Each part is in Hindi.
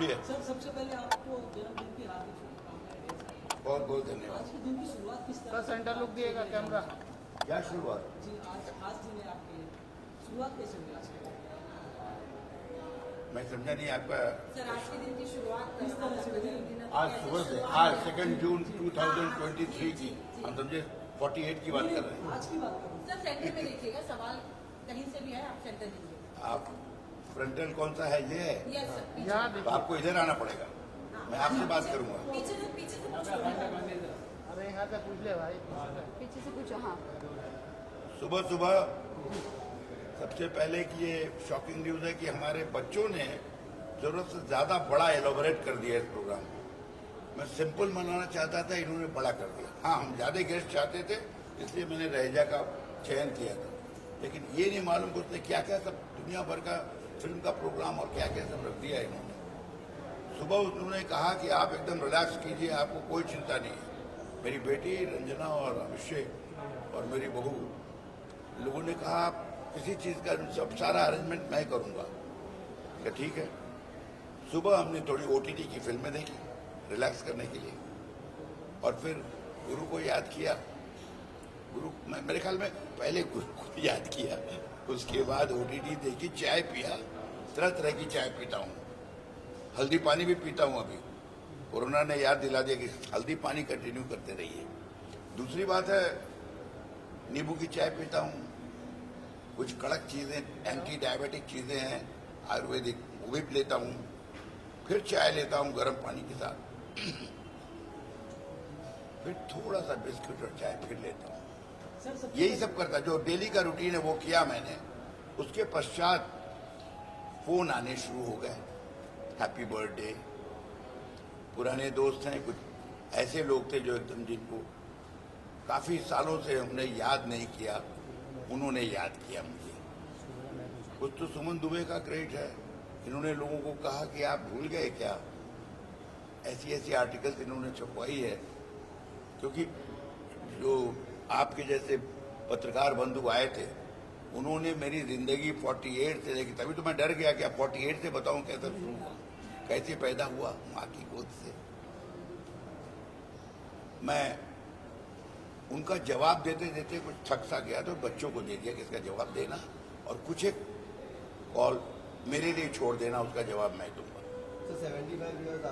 बोलिए। सर, सबसे पहले आपको जन्मदिन की हार्दिक शुभकामनाएं। बहुत बहुत धन्यवाद। आज के दिन की शुरुआत किस तरह सेंटर लुक दिएगा कैमरा। क्या शुरुआत? जी, आज खास दिन है आपके लिए, शुरुआत कैसे हुई आज के दिन? मैं समझा नहीं आपका। सर, आज के दिन की शुरुआत किस तरह से हुई? आज सुबह से, आज 2 जून 2023 की, हम समझे 48 की बात कर रहे हैं। आज की बात करूँ सर, सेंटर में देखिएगा, सवाल कहीं से भी है, आप सेंटर लीजिए। आप फ्रंटल कौन सा है? ये है। यस सर, पीछे यहाँ तो देखिए। आपको इधर आना पड़ेगा, मैं आपसे बात करूंगा। पीछे से पूछो। अरे यहाँ से पूछ ले भाई। पीछे से पूछो। हाँ, सुबह सुबह सबसे पहले कि ये शॉकिंग न्यूज़ है कि हमारे बच्चों ने जरूरत से ज़्यादा बड़ा एलोबरेट कर दिया इस प्रोग्राम को। मैं सिंपल मनाना चाहता था, इन्होंने बड़ा कर दिया। हाँ, हम ज़्यादा गेस्ट चाहते थे, इसलिए मैंने रहीजा का चयन किया था, लेकिन ये नहीं मालूम कि उसने क्या क्या सब दुनिया भर का फिल्म का प्रोग्राम और क्या क्या सब रख दिया इन्होंने। सुबह उन्होंने कहा कि आप एकदम रिलैक्स कीजिए, आपको कोई चिंता नहीं है। मेरी बेटी रंजना और अभिषेक और मेरी बहू लोगों ने कहा आप किसी चीज़ का सब सारा अरेंजमेंट मैं करूँगा। क्या ठीक है। सुबह हमने थोड़ी OTT की फिल्में देखी रिलैक्स करने के लिए, और फिर गुरु को याद किया। गुरु मेरे ख्याल में पहले गुरु को याद किया, उसके बाद OTT देखी, चाय पिया, तरह तरह की चाय पीता हूँ, हल्दी पानी भी पीता हूँ। अभी कोरोना ने याद दिला दिया कि हल्दी पानी कंटिन्यू करते रहिए। दूसरी बात है, नींबू की चाय पीता हूँ, कुछ कड़क चीज़ें एंटी डायबिटिक चीज़ें हैं आयुर्वेदिक, वो भी लेता हूँ, फिर चाय लेता हूँ गर्म पानी के साथ, फिर थोड़ा सा बिस्कुट और चाय फिर लेता हूँ। सर, सबसे यही सब करता, जो डेली का रूटीन है वो किया मैंने। उसके पश्चात फोन आने शुरू हो गए, हैप्पी बर्थडे। पुराने दोस्त हैं, कुछ ऐसे लोग थे जो एकदम जिनको काफ़ी सालों से हमने याद नहीं किया, उन्होंने याद किया मुझे। कुछ तो सुमन दुबे का क्रेडिट है, इन्होंने लोगों को कहा कि आप भूल गए क्या, ऐसी ऐसी आर्टिकल्स इन्होंने छपवाई है। क्योंकि जो आपके जैसे पत्रकार बंधु आए थे, उन्होंने मेरी जिंदगी 48 से देखी, तभी तो मैं डर गया कि 48 से बताऊं कैसे शुरू हुआ, कैसे पैदा हुआ माँ की गोद से। मैं उनका जवाब देते देते कुछ थक सा गया, तो बच्चों को दे दिया कि इसका जवाब देना, और कुछ एक कॉल मेरे लिए छोड़ देना, उसका जवाब मैं दूंगा। तो 75 ईयर्स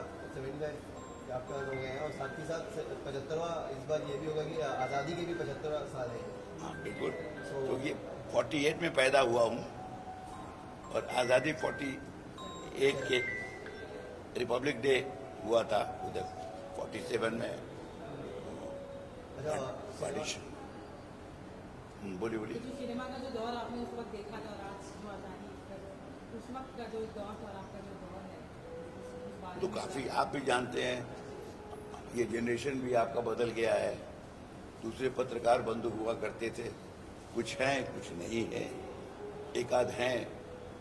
आपका हो गए हैं, और साथ ही साथ 75वां इस बार ये भी होगा कि आज़ादी के भी 75वां साल है। हाँ बिल्कुल। तो ये 48 में पैदा हुआ हूँ, और आज़ादी 41 के रिपब्लिक डे हुआ था उधर 47 में पार्टीशन। बोलिए बोलिए। जो सिनेमा का जो दौर आपने उस वक्त देखा था, और आज जो आज़ादी का उस वक्त का जो दौर था और आपका जो दौर है, उस बारे तो में काफ़ी आप भी जानते हैं, ये जनरेशन भी आपका बदल गया है। दूसरे पत्रकार बंधु हुआ करते थे, कुछ हैं कुछ नहीं है, एक आध हैं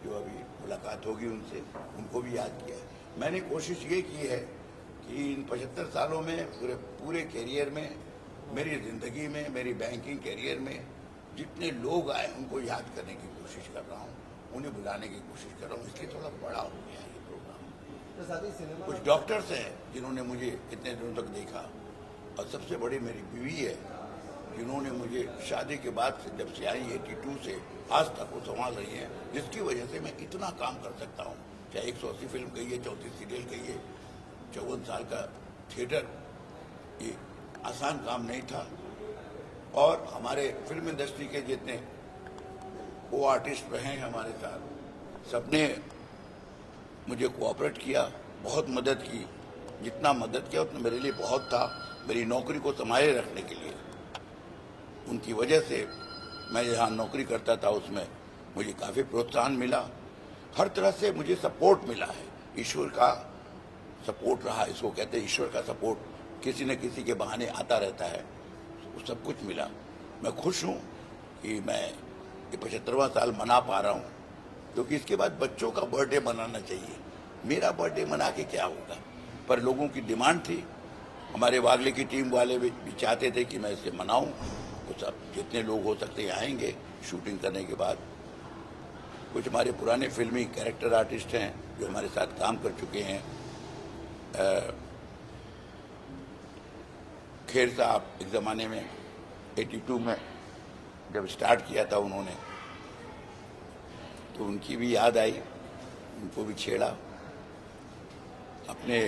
जो अभी मुलाकात होगी उनसे, उनको भी याद किया है। मैंने कोशिश ये की है कि इन 75 सालों में पूरे कैरियर में, मेरी ज़िंदगी में, मेरी बैंकिंग कैरियर में जितने लोग आए उनको याद करने की कोशिश कर रहा हूँ, उन्हें बुलाने की कोशिश कर रहा हूँ। इसलिए थोड़ा बड़ा हो गया है ये प्रोग्राम। तो साथ ही सिनेमा कुछ डॉक्टर्स हैं जिन्होंने मुझे इतने दिनों तक देखा, और सबसे बड़ी मेरी बीवी है जिन्होंने मुझे शादी के बाद से, जब से आई 82 से आज तक वो संभाल रही हैं, जिसकी वजह से मैं इतना काम कर सकता हूँ। चाहे 180 फिल्म कहिए, 34 सीरियल कहिए, 54 साल का थिएटर, ये आसान काम नहीं था। और हमारे फिल्म इंडस्ट्री के जितने वो आर्टिस्ट रहे हैं हमारे साथ, सबने मुझे कोऑपरेट किया, बहुत मदद की। जितना मदद किया उतना मेरे लिए बहुत था, मेरी नौकरी को संभाले रखने के लिए। उनकी वजह से मैं जहाँ नौकरी करता था उसमें मुझे काफ़ी प्रोत्साहन मिला, हर तरह से मुझे सपोर्ट मिला है। ईश्वर का सपोर्ट रहा, इसको कहते हैं ईश्वर का सपोर्ट, किसी न किसी के बहाने आता रहता है, वो सब कुछ मिला। मैं खुश हूँ कि मैं ये 75वां साल मना पा रहा हूँ, क्योंकि इसके बाद बच्चों का बर्थडे मनाना चाहिए। मेरा बर्थडे मना के क्या होगा, पर लोगों की डिमांड थी, हमारे वागले की टीम वाले भी चाहते थे कि मैं इसे मनाऊं, तो सब जितने लोग हो सकते हैं आएंगे शूटिंग करने के बाद। कुछ हमारे पुराने फिल्मी कैरेक्टर आर्टिस्ट हैं जो हमारे साथ काम कर चुके हैं। खेर साहब एक ज़माने में 82 में जब स्टार्ट किया था उन्होंने, तो उनकी भी याद आई, उनको भी छेड़ा। अपने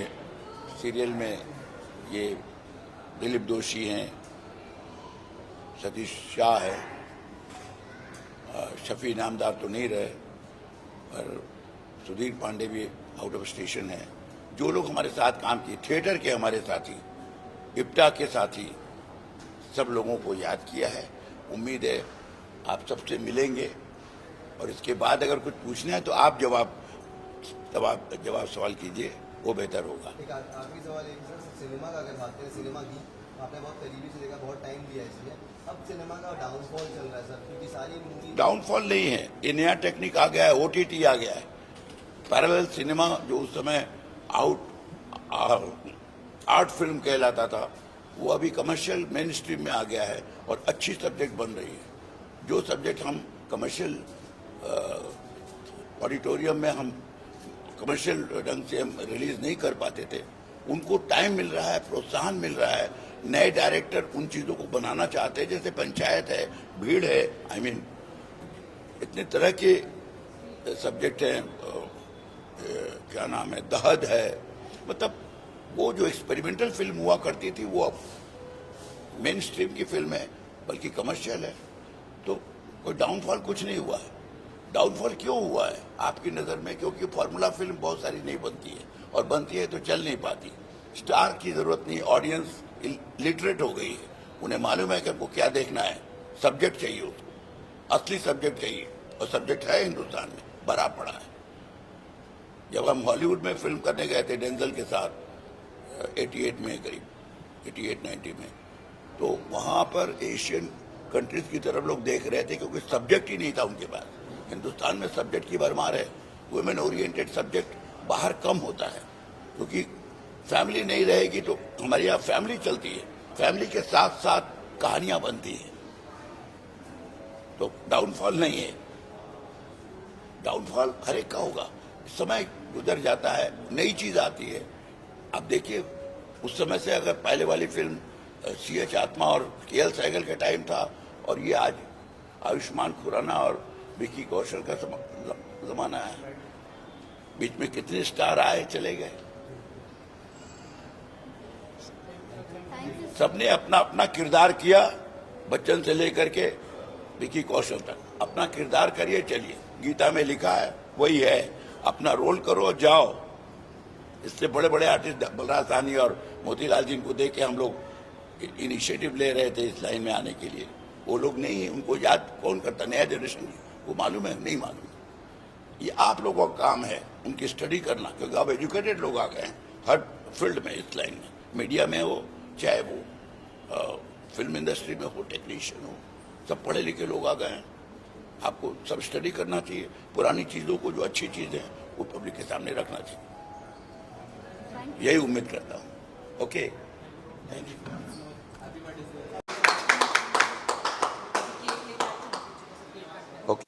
सीरियल में ये दिलीप दोषी हैं, सतीश शाह है, शफी नामदार तो नहीं रहे, पर सुधीर पांडे भी आउट ऑफ स्टेशन है। जो लोग हमारे साथ काम किए, थिएटर के हमारे साथी, इप्टा के साथी, सब लोगों को याद किया है। उम्मीद है आप सबसे मिलेंगे और इसके बाद अगर कुछ पूछना है तो आप जवाब सवाल कीजिए, वो बेहतर होगा। एक आखिरी सवाल है सर, सिनेमा का अगर बात करें, सिनेमा की आपने बहुत करीबी से देखा, बहुत टाइम दिया इसलिए, अब सिनेमा का डाउनफॉल चल रहा है सर, क्योंकि सारी मूवी। डाउनफॉल नहीं है, ये नया टेक्निक आ गया है, OTT आ गया है। पैरेलल सिनेमा जो उस समय आर्ट फिल्म कहलाता था, वो अभी कमर्शियल मेन स्ट्रीम में आ गया है और अच्छी सब्जेक्ट बन रही है। जो सब्जेक्ट हम कमर्शियल ऑडिटोरियम में हम कमर्शियल ढंग से हम रिलीज नहीं कर पाते थे, उनको टाइम मिल रहा है, प्रोत्साहन मिल रहा है। नए डायरेक्टर उन चीज़ों को बनाना चाहते हैं, जैसे पंचायत है, भीड़ है, इतने तरह के सब्जेक्ट हैं, क्या नाम है, दहद है। मतलब वो जो एक्सपेरिमेंटल फिल्म हुआ करती थी वो अब मेन स्ट्रीम की फिल्म है, बल्कि कमर्शियल है। तो कोई डाउनफॉल कुछ नहीं हुआ है। डाउनफॉल क्यों हुआ है आपकी नज़र में? क्योंकि फॉर्मूला फिल्म बहुत सारी नहीं बनती है, और बनती है तो चल नहीं पाती। स्टार की ज़रूरत नहीं, ऑडियंस लिटरेट हो गई है, उन्हें मालूम है कि हमको क्या देखना है। सब्जेक्ट चाहिए उसको, असली सब्जेक्ट चाहिए, और सब्जेक्ट है हिंदुस्तान में, भरा पड़ा है। जब हम हॉलीवुड में फिल्म करने गए थे डेंजल के साथ 88 में, करीब 88-90 में, तो वहाँ पर एशियन कंट्रीज की तरफ लोग देख रहे थे, क्योंकि सब्जेक्ट ही नहीं था उनके पास। हिंदुस्तान में सब्जेक्ट की भरमार है। वुमेन ओरिएंटेड सब्जेक्ट बाहर कम होता है, क्योंकि फैमिली नहीं रहेगी तो हमारे यहाँ फैमिली चलती है, फैमिली के साथ साथ कहानियां बनती हैं। तो डाउनफॉल नहीं है, डाउनफॉल हर एक का होगा। समय गुजर जाता है, नई चीज आती है। अब देखिए, उस समय से अगर पहले वाली फिल्म CH आत्मा और KL सहगल के टाइम था, और ये आज आयुष्मान खुराना और विकी कौशल का जमाना है। बीच में कितने स्टार आए चले गए, सबने अपना अपना किरदार किया। बच्चन से लेकर के विकी कौशल तक अपना किरदार करिए, चलिए। गीता में लिखा है वही है, अपना रोल करो और जाओ। इससे बड़े बड़े आर्टिस्ट बलराज साहनी और मोतीलाल जी को देख के हम लोग इनिशिएटिव ले रहे थे इस लाइन में आने के लिए। वो लोग नहीं, उनको याद कौन करता? नया जनरेशन को मालूम है? नहीं मालूम। ये आप लोगों का काम है उनकी स्टडी करना, क्योंकि अब एजुकेटेड लोग आ गए हैं हर फील्ड में, इस लाइन में, मीडिया में हो, चाहे वो फिल्म इंडस्ट्री में हो, टेक्नीशियन हो, सब पढ़े लिखे लोग आ गए हैं। आपको सब स्टडी करना चाहिए, पुरानी चीज़ों को, जो अच्छी चीज़ें हैं वो पब्लिक के सामने रखना चाहिए। यही उम्मीद करता हूँ। Okay, thank you. Okay.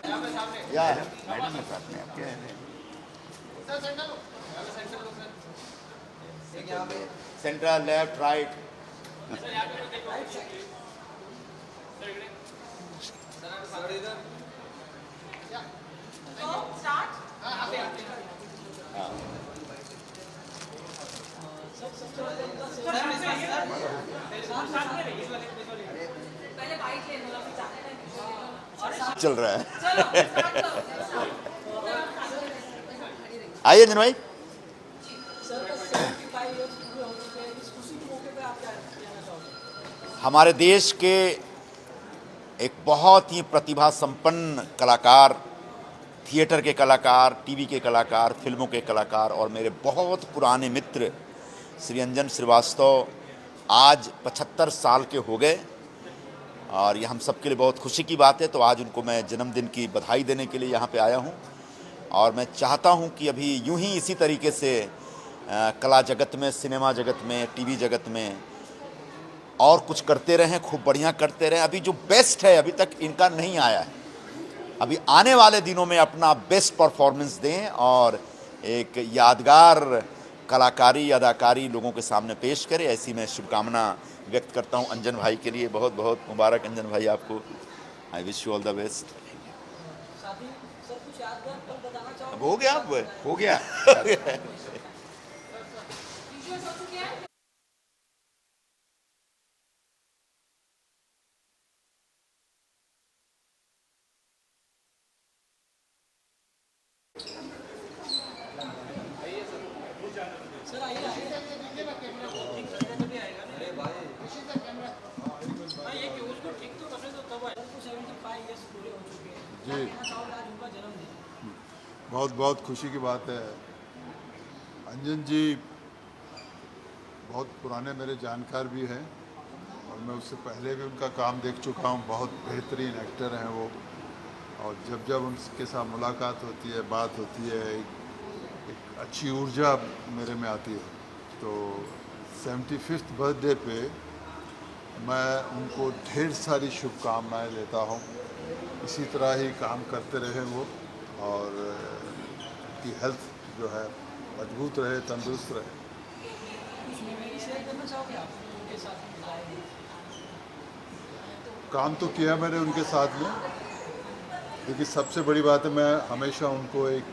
Madam है साथ में, आप क्या है? Central, left, right. पहले बाइक ले लो, फिर जाते हैं। चल रहा है। चलो start करो, start। आइए अंजन भाई। सर का 75 ईयर्स पूरे हो चुके हैं, इस खुशी के मौके पे आप क्या कहना चाहोगे? हमारे देश के एक बहुत ही प्रतिभा संपन्न कलाकार, थिएटर के कलाकार, टीवी के कलाकार, फिल्मों के कलाकार और मेरे बहुत पुराने मित्र श्री अंजन श्रीवास्तव आज 75 साल के हो गए और ये हम सबके लिए बहुत खुशी की बात है। तो आज उनको मैं जन्मदिन की बधाई देने के लिए यहाँ पे आया हूँ और मैं चाहता हूँ कि अभी यूं ही इसी तरीके से कला जगत में, सिनेमा जगत में, टीवी जगत में और कुछ करते रहें, खूब बढ़िया करते रहें। अभी जो बेस्ट है अभी तक इनका नहीं आया है, अभी आने वाले दिनों में अपना बेस्ट परफॉर्मेंस दें और एक यादगार कलाकारी, अदाकारी लोगों के सामने पेश करें। ऐसी मैं शुभकामना व्यक्त करता हूं अंजन भाई के लिए। बहुत बहुत मुबारक अंजन भाई आपको। I wish you all the best. साथ ही सर कुछ यादगार पल बताना अब चाहोगे? हो गया, अब हो गया। Visuals हो चुके हैं? सर आइए आइए। हाँ, ये कि उसको ठीक तो करने दो तब आए। सर को 75 ईयर्स पूरे हो चुके हैं, क्या कहना चाहोगे आज उनका जन्मदिन? बहुत बहुत खुशी की बात है। अंजन जी बहुत पुराने मेरे जानकार भी हैं और मैं उससे पहले भी उनका काम देख चुका हूँ। बहुत बेहतरीन एक्टर हैं वो और जब जब उनके साथ मुलाकात होती है, बात होती है, एक अच्छी ऊर्जा मेरे में आती है। तो 75th बर्थडे पे मैं उनको ढेर सारी शुभकामनाएं देता हूँ। इसी तरह ही काम करते रहे वो और उनकी हेल्थ जो है मजबूत रहे, तंदुरुस्त रहे। कुछ मेमोरी शेयर करना चाहोगे आप उनके साथ बिताए? काम तो किया मैंने उनके साथ में, लेकिन सबसे बड़ी बात है मैं हमेशा उनको एक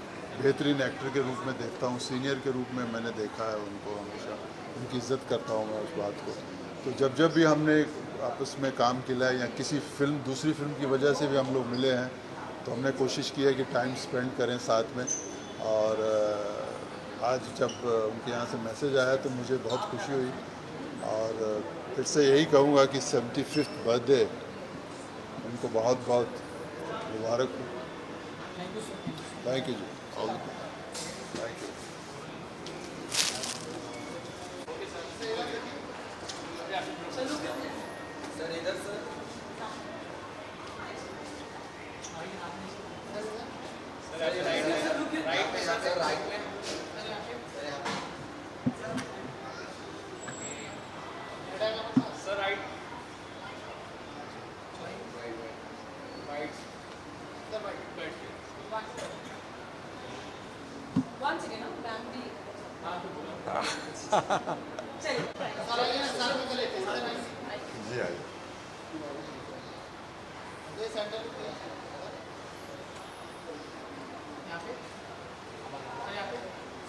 बेहतरीन एक्टर के रूप में देखता हूँ, सीनियर के रूप में मैंने देखा है उनको। हमेशा उनकी इज्जत करता हूँ मैं उस बात को। तो जब भी हमने आपस में काम किया है या किसी फिल्म, दूसरी फिल्म की वजह से भी हम लोग मिले हैं, तो हमने कोशिश की है कि टाइम स्पेंड करें साथ में। और आज जब उनके यहाँ से मैसेज आया तो मुझे बहुत खुशी हुई और फिर से यही कहूँगा कि 75th बर्थडे उनको बहुत बहुत मुबारक हो। थैंक यू जी। Thank you. Once again, no? Family. चलिए। जी आइए।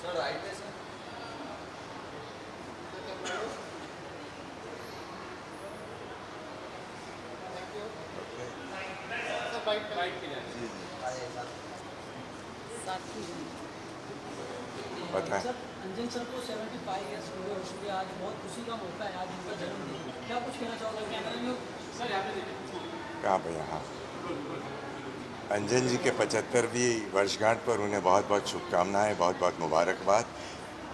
सर राइट पे सर। बताएं। सर अंजन सर को 75 ईयर्स पूरे हो चुके हैं, आज बहुत खुशी का मौका है, आज उनका जन्मदिन। क्या कुछ कहना चाहोगे कैमरे में? सर यहाँ पे देखिए। कहाँ पे? यहाँ अंजन जी के 75वीं वर्षगांठ पर उन्हें बहुत बहुत शुभकामनाएं, बहुत बहुत मुबारकबाद।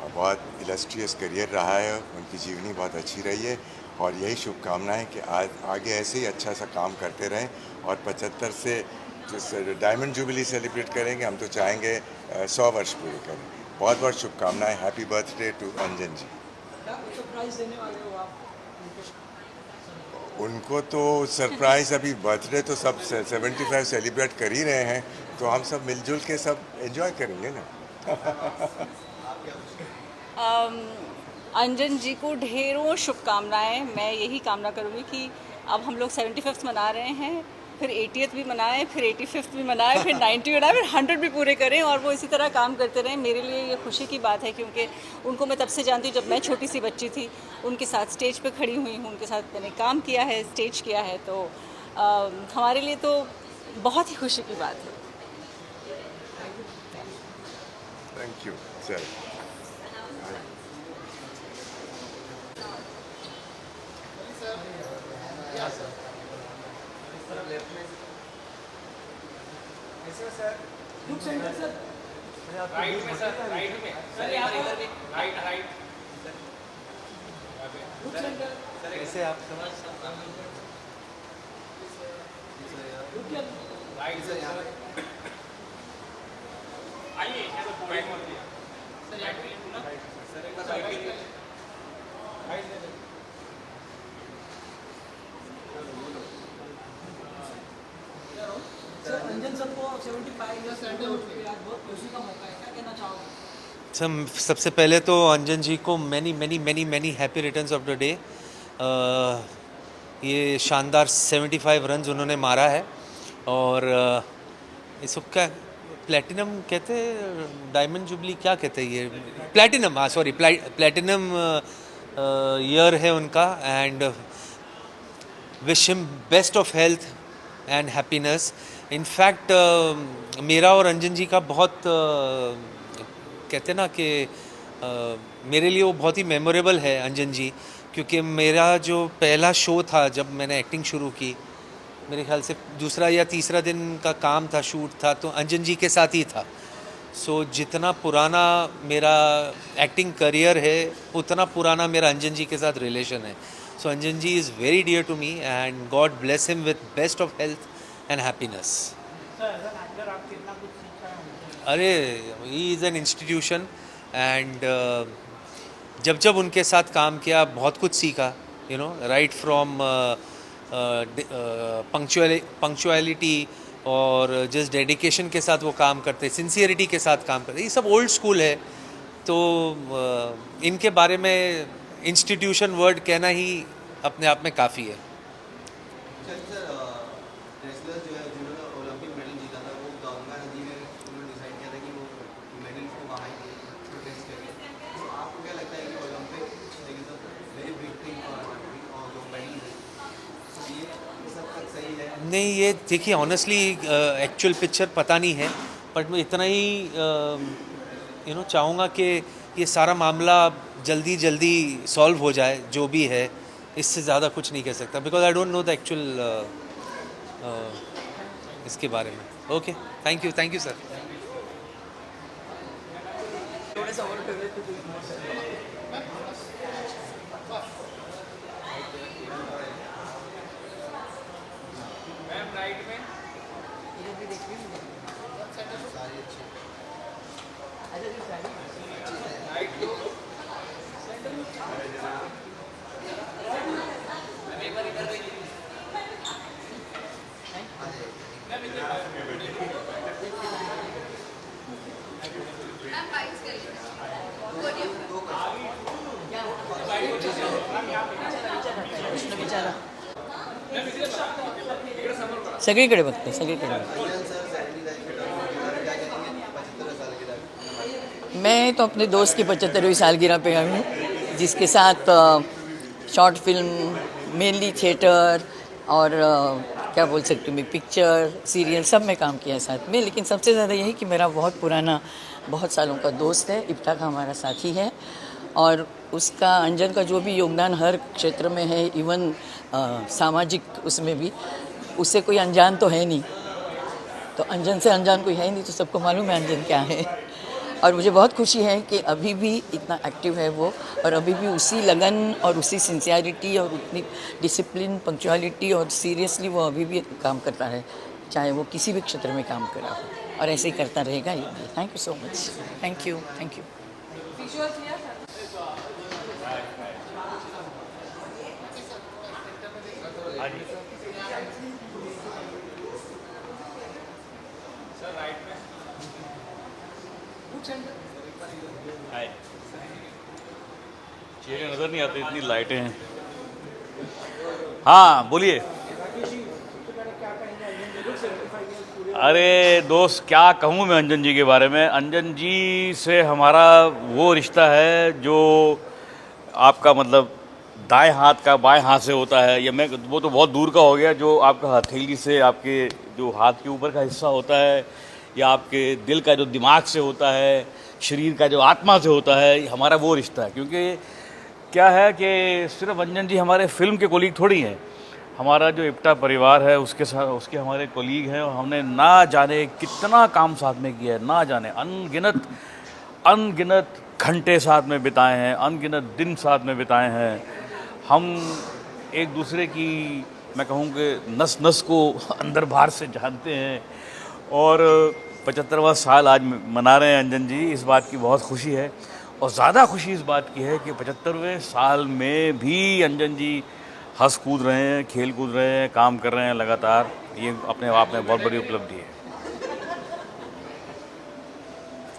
और बहुत इलस्ट्रियस करियर रहा है, उनकी जीवनी बहुत अच्छी रही है और यही शुभकामनाएं कि आज आगे ऐसे ही अच्छा सा काम करते रहें और 75 से जो डायमंड जुबली सेलिब्रेट करेंगे, हम तो चाहेंगे 100 वर्ष पूरे करें। बहुत बहुत शुभकामनाएं। हैप्पी बर्थडे टू अंजन जी। क्या कुछ सरप्राइज देने वाले हो आप उनको? तो सरप्राइज़ अभी बर्थडे तो सब 75 सेलिब्रेट कर ही रहे हैं, तो हम सब मिलजुल के सब एंजॉय करेंगे ना। अंजन जी को ढेरों शुभकामनाएं। मैं यही कामना करूँगी कि अब हम लोग 75th मना रहे हैं, फिर 80th भी मनाएं, फिर 85th भी मनाएं, फिर 90 मनाएं, फिर 100 भी पूरे करें और वो इसी तरह काम करते रहें। मेरे लिए ये खुशी की बात है क्योंकि उनको मैं तब से जानती हूँ जब मैं छोटी सी बच्ची थी, उनके साथ स्टेज पे खड़ी हुई हूँ, उनके साथ मैंने काम किया है, स्टेज किया है। तो हमारे लिए तो बहुत ही खुशी की बात है। Thank you sir. Look centre sir, right में सर, राइट में सर, यहाँ पर right right look centre sir, कैसे आप राइट सर, यहाँ आइए right sir, right sir, Anjan sir को 75 इयर्स आज बहुत खुशी का मौका है, क्या कहना चाहोगे? सर सबसे पहले तो अंजन जी को many happy returns of the day. ये शानदार 75 रन्स उन्होंने मारा है और इसको क्या प्लेटिनम कहते हैं, डायमंड जुबली क्या कहते हैं, ये प्लेटिनम, हाँ सॉरी प्लेटिनम ईयर है उनका। And wish him best of health and happiness. In fact मेरा और अंजन जी का बहुत कहते हैं ना कि मेरे लिए वो बहुत ही मेमोरेबल है अंजन जी, क्योंकि मेरा जो पहला शो था जब मैंने एक्टिंग शुरू की, मेरे ख्याल से दूसरा या तीसरा दिन का काम था, शूट था, तो अंजन जी के साथ ही था। सो जितना पुराना मेरा एक्टिंग करियर है उतना पुराना मेरा अंजन जी के साथ रिलेशन है। So Anjan ji is very dear to me and god bless him with best of health and happiness. अरे he is an institution and जब जब उनके साथ काम किया बहुत कुछ सीखा, you know, right from punctuality और जिस डेडिकेशन के साथ वो काम करते, सिंसियरिटी के साथ काम करते, ये सब ओल्ड स्कूल है। तो इनके बारे में इंस्टीट्यूशन वर्ड कहना ही अपने आप में काफ़ी है। नहीं, ये देखिए ऑनेस्टली एक्चुअल पिक्चर पता नहीं है, बट मैं इतना ही यू नो चाहूँगा कि ये सारा मामला जल्दी जल्दी सॉल्व हो जाए, जो भी है, इससे ज़्यादा कुछ नहीं कह सकता, because I don't know the actual इसके बारे में। Okay, thank you sir. सगळीकडे बघते, सगळीकडे। मैं तो अपने दोस्त की 75वीं सालगिरह पे आई हूँ, जिसके साथ शॉर्ट फिल्म, मेनली थिएटर और क्या बोल सकती हूँ मैं, पिक्चर, सीरियल, सब में काम किया है साथ में। लेकिन सबसे ज़्यादा यही कि मेरा बहुत पुराना, बहुत सालों का दोस्त है, इब्ता का हमारा साथी है, और उसका, अंजन का जो भी योगदान हर क्षेत्र में है, इवन सामाजिक उसमें भी, उससे कोई अनजान तो है नहीं। तो अंजन से अनजान कोई है ही नहीं, तो सबको मालूम है अंजन क्या है। और मुझे बहुत खुशी है कि अभी भी इतना एक्टिव है वो, और अभी भी उसी लगन और उसी सिंसियरिटी और उतनी डिसिप्लिन, पंक्चुअलिटी और सीरियसली वो अभी भी काम करता है, चाहे वो किसी भी क्षेत्र में काम करा हो, और ऐसे ही करता रहेगा ये भी। Thank you so much. Thank you. चेहरे नजर नहीं आते, इतनी लाइटें हैं। हाँ बोलिए। अरे दोस्त, क्या कहूँ मैं अंजन जी के बारे में। अंजन जी से हमारा वो रिश्ता है जो आपका मतलब दाएं हाथ का बाएं हाथ से होता है, या मैं वो तो बहुत दूर का हो गया, जो आपका हथेली से आपके जो हाथ के ऊपर का हिस्सा होता है, या आपके दिल का जो दिमाग से होता है, शरीर का जो आत्मा से होता है, हमारा वो रिश्ता है। क्योंकि क्या है कि सिर्फ अंजन जी हमारे फिल्म के कोलीग थोड़ी हैं, हमारा जो इप्टा परिवार है उसके साथ उसके हमारे कोलीग हैं, और हमने ना जाने कितना काम साथ में किया है, ना जाने अनगिनत घंटे साथ में बिताए हैं, अनगिनत दिन साथ में बिताए हैं। हम एक दूसरे की, मैं कहूँ कि नस नस को अंदर बाहर से जानते हैं, और 75वां साल आज मना रहे हैं अंजन जी। इस बात की बहुत खुशी है, और ज़्यादा खुशी इस बात की है कि 75वें साल में भी अंजन जी हंस कूद रहे हैं, खेल कूद रहे हैं, काम कर रहे हैं लगातार। ये अपने आप में बहुत बड़ी उपलब्धि है।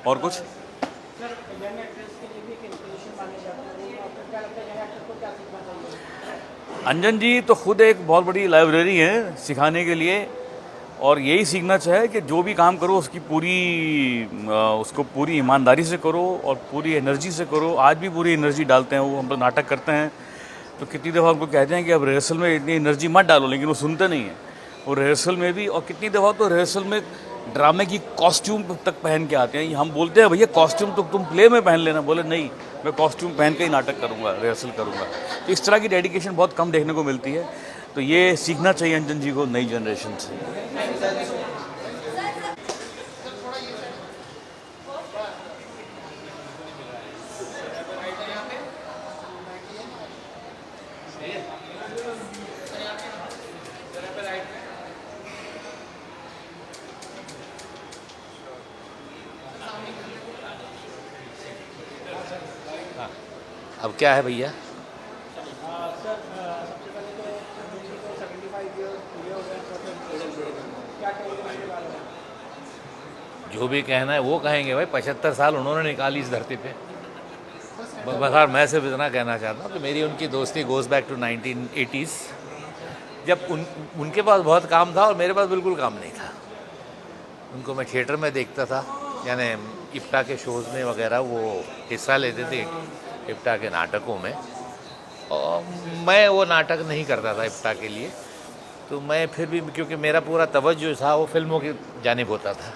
और कुछ अंजन जी तो खुद एक बहुत बड़ी लाइब्रेरी है सिखाने के लिए, और यही सीखना चाहे कि जो भी काम करो उसको पूरी ईमानदारी से करो और पूरी एनर्जी से करो। आज भी पूरी एनर्जी डालते हैं वो। हम लोग नाटक करते हैं तो कितनी दफ़ा उनको कहते हैं कि अब रिहर्सल में इतनी एनर्जी मत डालो, लेकिन वो सुनते नहीं हैं। वो रिहर्सल में भी, और कितनी दफ़ा तो रिहर्सल में ड्रामे की कॉस्ट्यूम तक पहन के आते हैं। हम बोलते हैं भैया कॉस्ट्यूम तो तुम प्ले में पहन लेना, बोले नहीं मैं कॉस्ट्यूम पहन के ही नाटक करूँगा, रिहर्सल करूँगा। तो इस तरह की डेडिकेशन बहुत कम देखने को मिलती है, तो ये सीखना चाहिए अंजन जी को नई जनरेशन से। अब क्या है भैया? जो भी कहना है वो कहेंगे भाई। 75 साल उन्होंने निकाली इस धरती पे। बस मैं सिर्फ इतना कहना चाहता हूँ कि मेरी उनकी दोस्ती गोज़ बैक टू 1980s, जब उनके पास बहुत काम था और मेरे पास बिल्कुल काम नहीं था। उनको मैं थिएटर में देखता था, यानी इप्टा के शोज़ में वगैरह वो हिस्सा लेते थे, इप्टा के नाटकों में, और मैं वो नाटक नहीं करता था इप्टा के लिए। तो मैं फिर भी, क्योंकि मेरा पूरा तवज्जो था वो फिल्मों की जानिब होता था,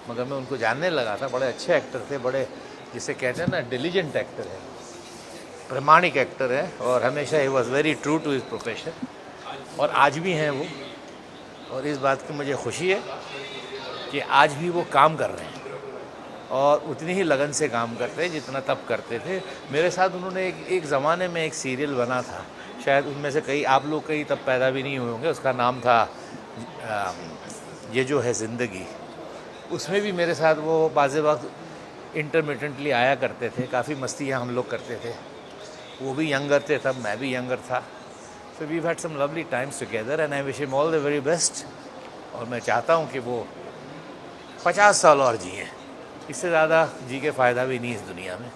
मगर मैं उनको जानने लगा था। बड़े अच्छे एक्टर थे, बड़े जिसे कहते हैं ना डिलीजेंट एक्टर है, प्रामाणिक एक्टर है, और हमेशा ही was very true to his profession, और आज भी हैं वो। और इस बात की मुझे खुशी है कि आज भी वो काम कर रहे हैं, और उतनी ही लगन से काम करते हैं जितना तब करते थे। मेरे साथ उन्होंने एक ज़माने में एक सीरियल बना था, शायद उनमें से कई आप लोग कई तब पैदा भी नहीं हुए होंगे, उसका नाम था ये जो है ज़िंदगी। उसमें भी मेरे साथ वो बाज़े वक्त इंटरमिटेंटली आया करते थे, काफ़ी मस्तियाँ हम लोग करते थे। वो भी यंगर थे तब, मैं भी यंगर था। So we had some lovely times together and I wish him all the very best. और मैं चाहता हूँ कि वो 50 साल और जिए, इससे ज़्यादा जी के फ़ायदा भी नहीं इस दुनिया में।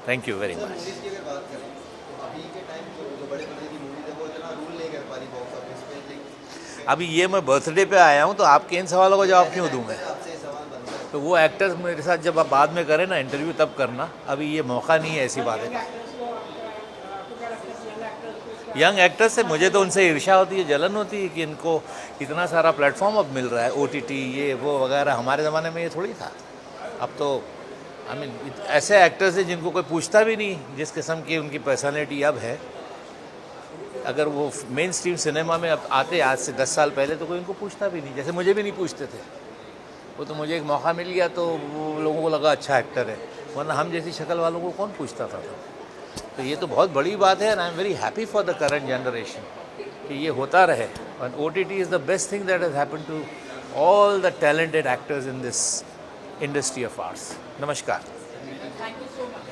Thank you very much. अभी ये मैं बर्थडे पे आया हूँ, तो आपके इन सवालों का जवाब क्यों दूँ मैं? तो वो एक्टर्स मेरे साथ जब आप बाद में करें ना इंटरव्यू, तब करना। अभी ये मौका नहीं है, ऐसी बात है। यंग एक्टर्स से मुझे तो उनसे ईर्ष्या होती है, जलन होती है कि इनको इतना सारा प्लेटफॉर्म अब मिल रहा है, OTT ये वो वगैरह। हमारे ज़माने में ये थोड़ी था। अब तो आई मीन ऐसे एक्टर्स हैं जिनको कोई पूछता भी नहीं, जिस किस्म की उनकी पर्सनैलिटी अब है। अगर वो मेन स्ट्रीम सिनेमा में अब आते आज से 10 साल पहले, तो कोई उनको पूछता भी नहीं, जैसे मुझे भी नहीं पूछते थे। वो तो मुझे एक मौका मिल गया तो वो लोगों को लगा अच्छा एक्टर है, वरना हम जैसी शक्ल वालों को कौन पूछता था। तो ये तो बहुत बड़ी बात है, and I am very happy for the current generation कि ये होता रहे। And OTT is the best thing that has happened to all the talented actors in this industry of arts. नमस्कार। Thank you so much.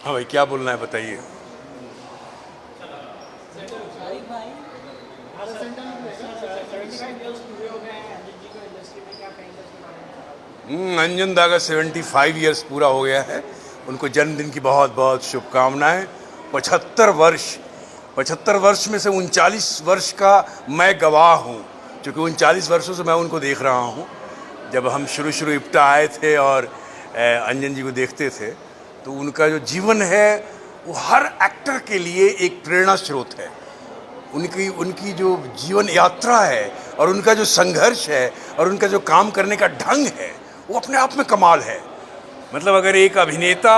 हाँ भाई, क्या बोलना है बताइए। शाहिद भाई अंजन दा का 75 इयर्स पूरा हो गया है। उनको जन्मदिन की बहुत बहुत शुभकामनाएं। 75 वर्ष में से 39 वर्ष का मैं गवाह हूँ, क्योंकि 39 वर्षों से मैं उनको देख रहा हूँ। जब हम शुरू इप्टा आए थे और अंजन जी को देखते थे, तो उनका जो जीवन है वो हर एक्टर के लिए एक प्रेरणा स्रोत है। उनकी जो जीवन यात्रा है और उनका जो संघर्ष है और उनका जो काम करने का ढंग है, वो अपने आप में कमाल है। मतलब अगर एक अभिनेता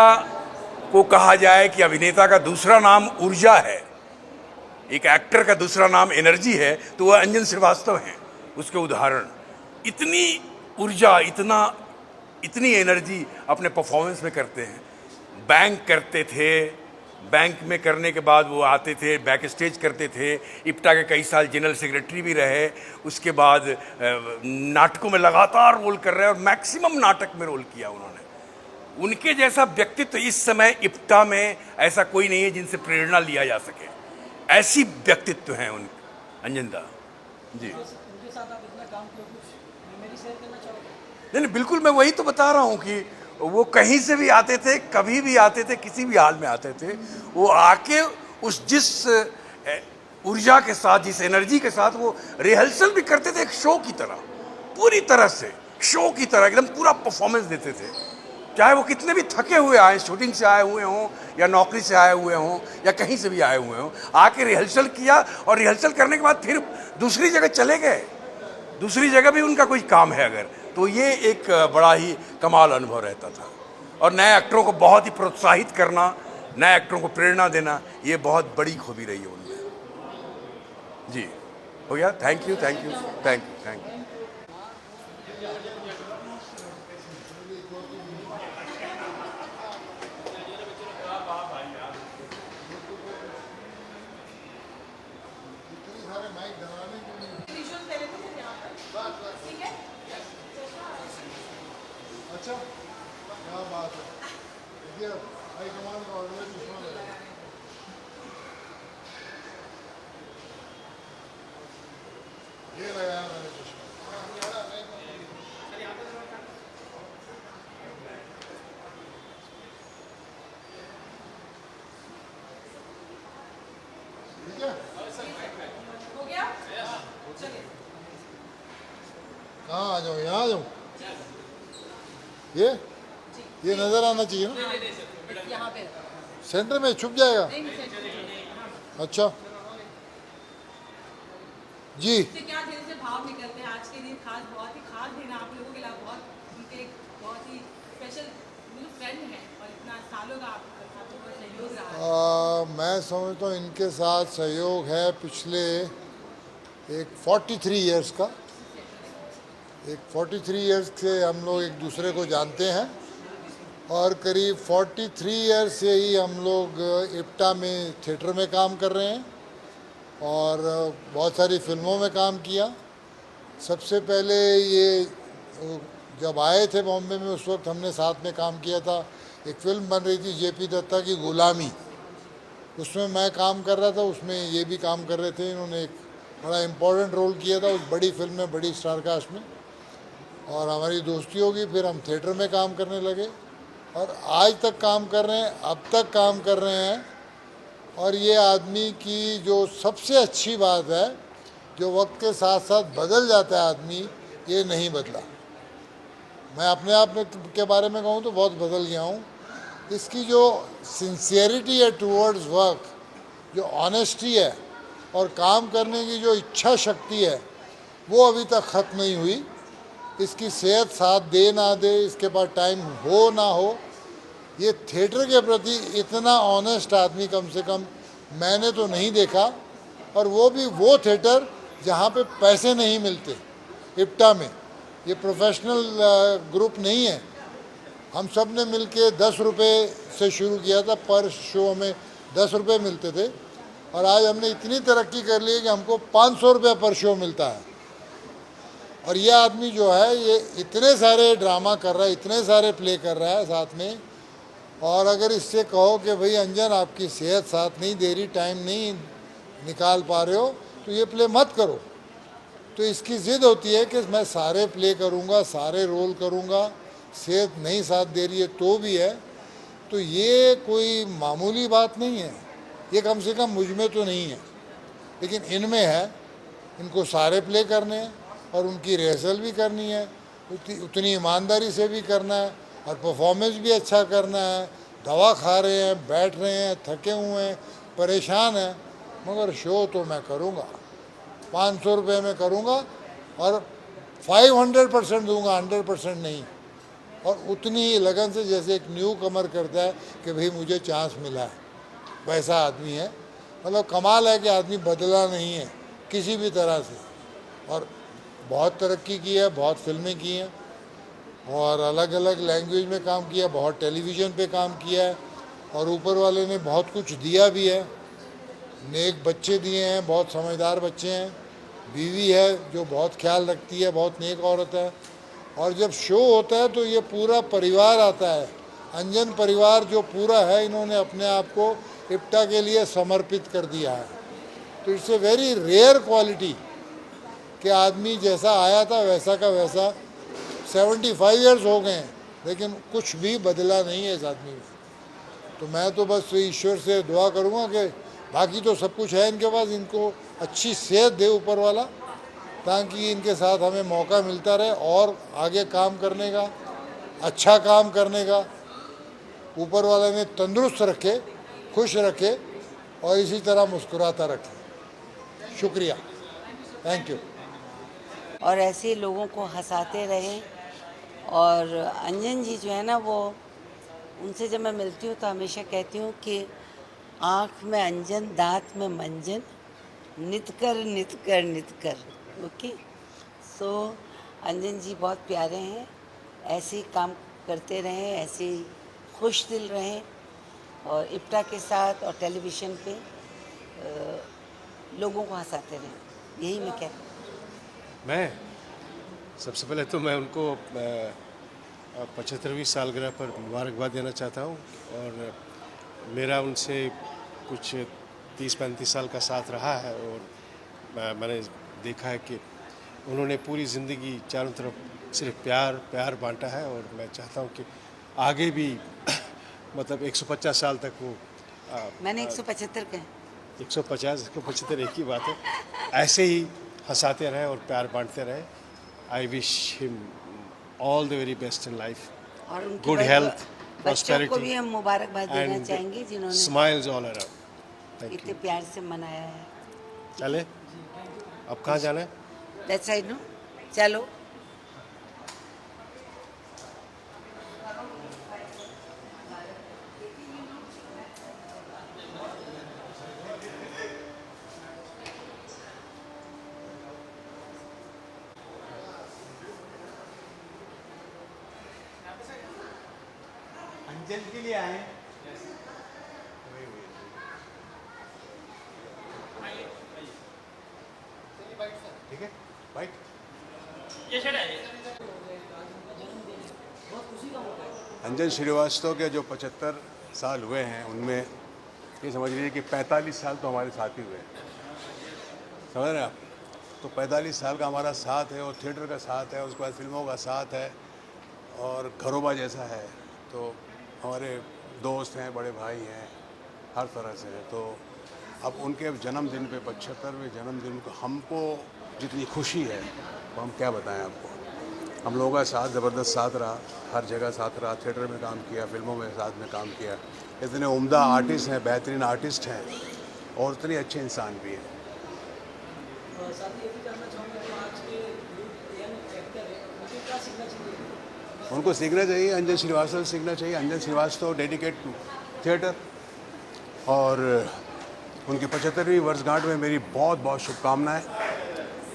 को कहा जाए कि अभिनेता का दूसरा नाम ऊर्जा है, एक एक्टर का दूसरा नाम एनर्जी है, तो वह अंजन श्रीवास्तव हैं उसके उदाहरण। इतनी ऊर्जा, इतनी एनर्जी अपने परफॉर्मेंस में करते हैं। बैंक करते थे, बैंक में करने के बाद वो आते थे, बैक स्टेज करते थे। इप्टा के कई साल जनरल सेक्रेटरी भी रहे। उसके बाद नाटकों में लगातार रोल कर रहे हैं और मैक्सिमम नाटक में रोल किया उन्होंने। उनके जैसा व्यक्तित्व इस समय इप्टा में ऐसा कोई नहीं है जिनसे प्रेरणा लिया जा सके। ऐसी व्यक्तित्व हैं उन अंजन दा जी। उनके साथ आप इतना काम किया, कुछ मेमोरी शेयर करना चाहोगे? नहीं, बिल्कुल, मैं वही तो बता रहा हूँ कि वो कहीं से भी आते थे, कभी भी आते थे, किसी भी हाल में आते थे। वो आके जिस ऊर्जा के साथ, जिस एनर्जी के साथ वो रिहर्सल भी करते थे, एक शो की तरह, पूरी तरह से शो की तरह एकदम पूरा परफॉर्मेंस देते थे। चाहे वो कितने भी थके हुए आए, शूटिंग से आए हुए हों या नौकरी से आए हुए हों या कहीं से भी आए हुए हों, आके रिहर्सल किया और रिहर्सल करने के बाद फिर दूसरी जगह चले गए। दूसरी जगह भी उनका कोई काम है अगर, तो ये एक बड़ा ही कमाल अनुभव रहता था। और नए एक्टरों को बहुत ही प्रोत्साहित करना, नए एक्टरों को प्रेरणा देना, ये बहुत बड़ी खूबी रही है उनमें जी। हो गया? Thank you, thank you, thank you, thank you. अच्छा, क्या बात है। देखिए, हाई कमान का ऑर्डर है, चश्मा लगाया। ये लगाया मैंने चश्मा। ठीक है? हो गया? कहाँ आ जाऊँ? यहाँ आ जाऊँ? ये नजर आना चाहिए ना, यहाँ पे सेंटर में छुप जाएगा। अच्छा जी, क्या दिल से भाव निकलते हैं आज के दिन? खास, बहुत ही खास दिन आप लोगों के लिए। उनके बहुत ही स्पेशल फ्रेंड हैं और इतना सालों का आपके साथ बहुत सहयोग रहा है। मैं समझता हूँ इनके साथ सहयोग है पिछले एक 43 इयर्स का। एक 43 इयर्स से हम लोग एक दूसरे को जानते हैं और करीब 43 इयर्स से ही हम लोग इप्टा में थिएटर में काम कर रहे हैं और बहुत सारी फिल्मों में काम किया। सबसे पहले ये जब आए थे बॉम्बे में, उस वक्त हमने साथ में काम किया था। एक फिल्म बन रही थी जेपी दत्ता की गुलामी, उसमें मैं काम कर रहा था, उसमें ये भी काम कर रहे थे। इन्होंने एक बड़ा इम्पोर्टेंट रोल किया था उस बड़ी फिल्म में, बड़ी स्टारकास्ट में। और हमारी दोस्ती होगी, फिर हम थिएटर में काम करने लगे और आज तक काम कर रहे हैं, अब तक काम कर रहे हैं। और ये आदमी की जो सबसे अच्छी बात है, जो वक्त के साथ साथ बदल जाता है आदमी, ये नहीं बदला। मैं अपने आप में के बारे में कहूँ तो बहुत बदल गया हूँ। इसकी जो सिंसियरिटी है टूवर्ड्स वर्क, जो ऑनेस्टी है और काम करने की जो इच्छा शक्ति है, वो अभी तक ख़त्म नहीं हुई। इसकी सेहत साथ दे ना दे, इसके पास टाइम हो ना हो, ये थिएटर के प्रति इतना ऑनेस्ट आदमी कम से कम मैंने तो नहीं देखा। और वो भी वो थिएटर जहाँ पे पैसे नहीं मिलते। इप्टा में ये प्रोफेशनल ग्रुप नहीं है। हम सब ने मिल के 10 रुपये से शुरू किया था, पर शो में 10 रुपये मिलते थे और आज हमने इतनी तरक्की कर ली है कि हमको 500 रुपये पर शो मिलता है। और ये आदमी जो है, ये इतने सारे ड्रामा कर रहा है, इतने सारे प्ले कर रहा है साथ में। और अगर इससे कहो कि भाई अंजन आपकी सेहत साथ नहीं दे रही, टाइम नहीं निकाल पा रहे हो, तो ये प्ले मत करो। तो इसकी ज़िद होती है कि मैं सारे प्ले करूँगा, सारे रोल करूँगा, सेहत नहीं साथ दे रही है तो भी है। तो ये कोई मामूली बात नहीं है, ये कम से कम मुझ में तो नहीं है, लेकिन इनमें है। इनको सारे प्ले करने हैं और उनकी रिहर्सल भी करनी है, उतनी ईमानदारी से भी करना है और परफॉर्मेंस भी अच्छा करना है। दवा खा रहे हैं, बैठ रहे हैं, थके हुए हैं, परेशान हैं, मगर शो तो मैं करूँगा। 500 रुपये में करूँगा और 500% दूंगा, 100% नहीं। और उतनी ही लगन से जैसे एक न्यू कमर करता है कि भाई मुझे चांस मिला है, वैसा आदमी है। मतलब कमाल है कि आदमी बदला नहीं है किसी भी तरह से, और बहुत तरक्की की है, बहुत फिल्में की हैं और अलग अलग लैंग्वेज में काम किया, बहुत टेलीविज़न पे काम किया है और ऊपर वाले ने बहुत कुछ दिया भी है। नेक बच्चे दिए हैं, बहुत समझदार बच्चे हैं, बीवी है जो बहुत ख्याल रखती है, बहुत नेक औरत है। और जब शो होता है तो ये पूरा परिवार आता है, अंजन परिवार जो पूरा है, इन्होंने अपने आप को इप्टा के लिए समर्पित कर दिया है। तो it's a very rare quality कि आदमी जैसा आया था वैसा का वैसा। 75 इयर्स हो गए हैं लेकिन कुछ भी बदला नहीं है इस आदमी में। तो मैं तो बस ईश्वर से दुआ करूँगा कि बाकी तो सब कुछ है इनके पास, इनको अच्छी सेहत दे ऊपर वाला, ताकि इनके साथ हमें मौका मिलता रहे और आगे काम करने का, अच्छा काम करने का। ऊपर वाले ने तंदुरुस्त रखे, खुश रखे और इसी तरह मुस्कुराता रखे। शुक्रिया, थैंक यू। और ऐसे लोगों को हंसाते रहें। और अंजन जी जो है ना, वो उनसे जब मैं मिलती हूँ तो हमेशा कहती हूँ कि आँख में अंजन, दांत में मंजन, नित कर नित कर नित कर। ओके, सो अंजन जी बहुत प्यारे हैं, ऐसे ही काम करते रहें, ऐसे ही खुश दिल रहें और इप्टा के साथ और टेलीविज़न पे लोगों को हंसाते रहें। यही मैं कहती हूँ। मैं सबसे पहले तो मैं उनको 75वीं सालगिरह पर मुबारकबाद देना चाहता हूँ। और मेरा उनसे कुछ 30-35 साल का साथ रहा है और मैंने देखा है कि उन्होंने पूरी ज़िंदगी चारों तरफ सिर्फ प्यार प्यार बांटा है। और मैं चाहता हूँ कि आगे भी मतलब 150 साल तक वो मैंने 175 कहे। 150, 175 एक ही बात है। ऐसे ही हंसाते रहे और प्यार बांटते रहे। आई wish him all the very best in life, good health, बच्चों को भी हम मुबारकबाद देना चाहेंगे जिन्होंने स्माइल्स ऑल अराउंड। इतने प्यार से मनाया है। चले, अब कहाँ जाना है? दैट साइड नो, चलो। अंजन के लिए आए। ठीक है, बाइट। अंजन श्रीवास्तव के जो 75 साल हुए हैं, उनमें ये समझ लीजिए कि 45 साल तो हमारे साथ ही हुए हैं। समझ रहे हैं आप? तो 45 साल का हमारा साथ है और थिएटर का साथ है, उसके बाद फिल्मों का साथ है और घरोबा जैसा है। तो हमारे दोस्त हैं, बड़े भाई हैं, हर तरह से है। तो अब उनके जन्मदिन पे 75वें जन्मदिन को हमको जितनी खुशी है वो हम क्या बताएं आपको। हम लोगों का साथ ज़बरदस्त साथ रहा, हर जगह साथ रहा, थिएटर में काम किया, फिल्मों में साथ में काम किया। इतने उम्दा आर्टिस्ट हैं, बेहतरीन आर्टिस्ट हैं और इतने अच्छे इंसान भी हैं। उनको सीखना चाहिए, अंजन श्रीवास्तव से सीखना चाहिए। अंजन श्रीवास्तव डेडिकेट टू थिएटर और उनकी 75वीं वर्षगांठ में मेरी बहुत बहुत शुभकामनाएं।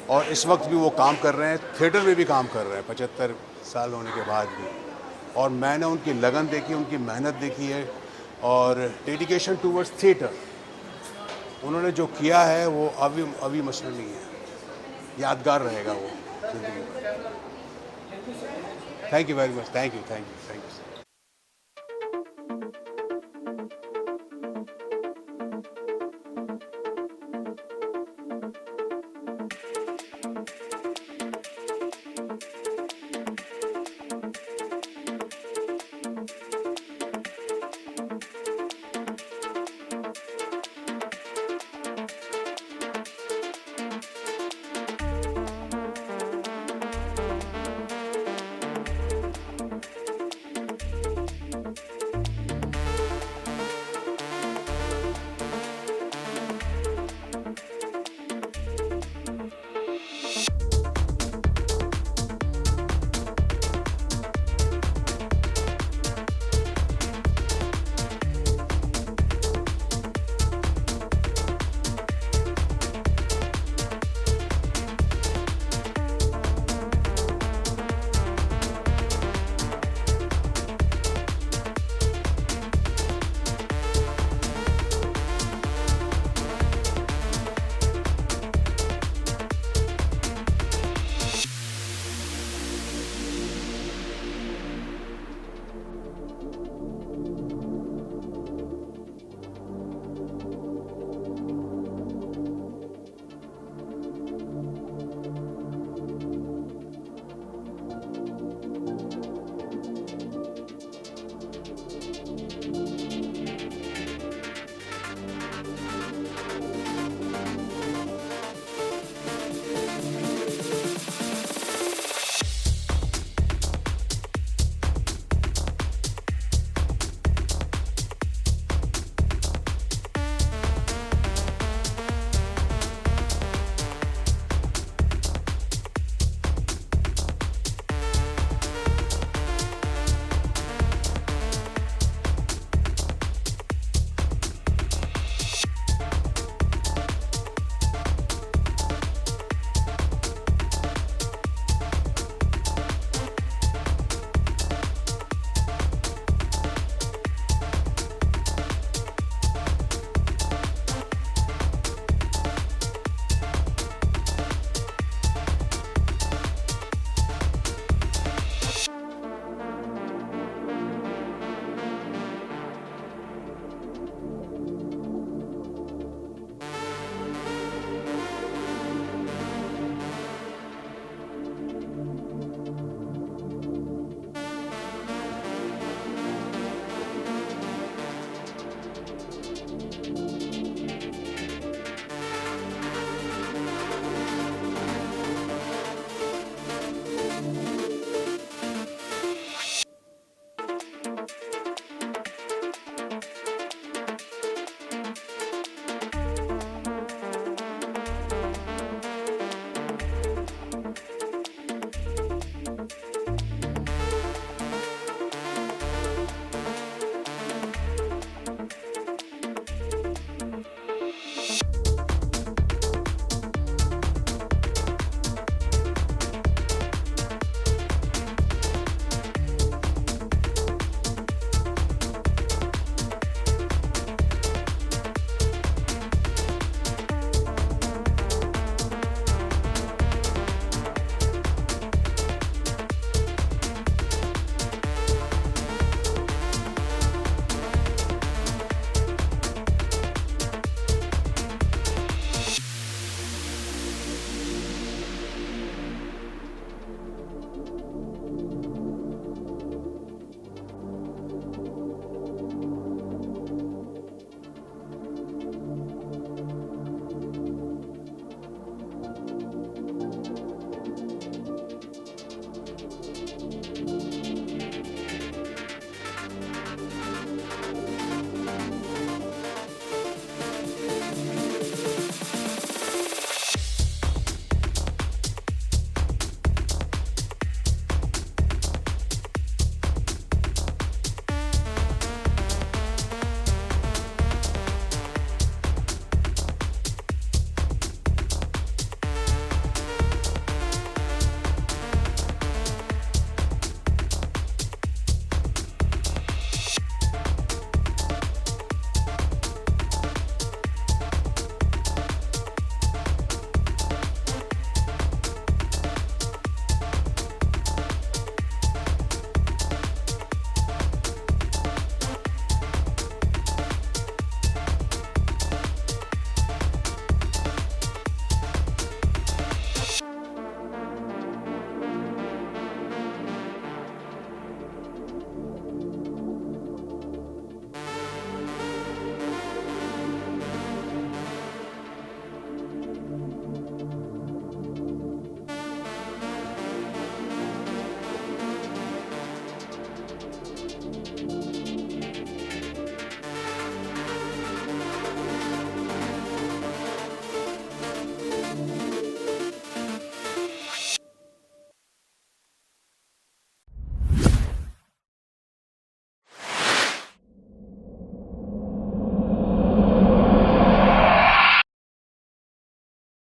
और इस वक्त भी वो काम कर रहे हैं, थिएटर में भी काम कर रहे हैं 75 साल होने के बाद भी। और मैंने उनकी लगन देखी, उनकी मेहनत देखी है और डेडिकेशन टूवर्ड्स थिएटर। उन्होंने जो किया है वो अभी मसला नहीं है, यादगार रहेगा वो जिंदगी में। Thank you very much, thank you.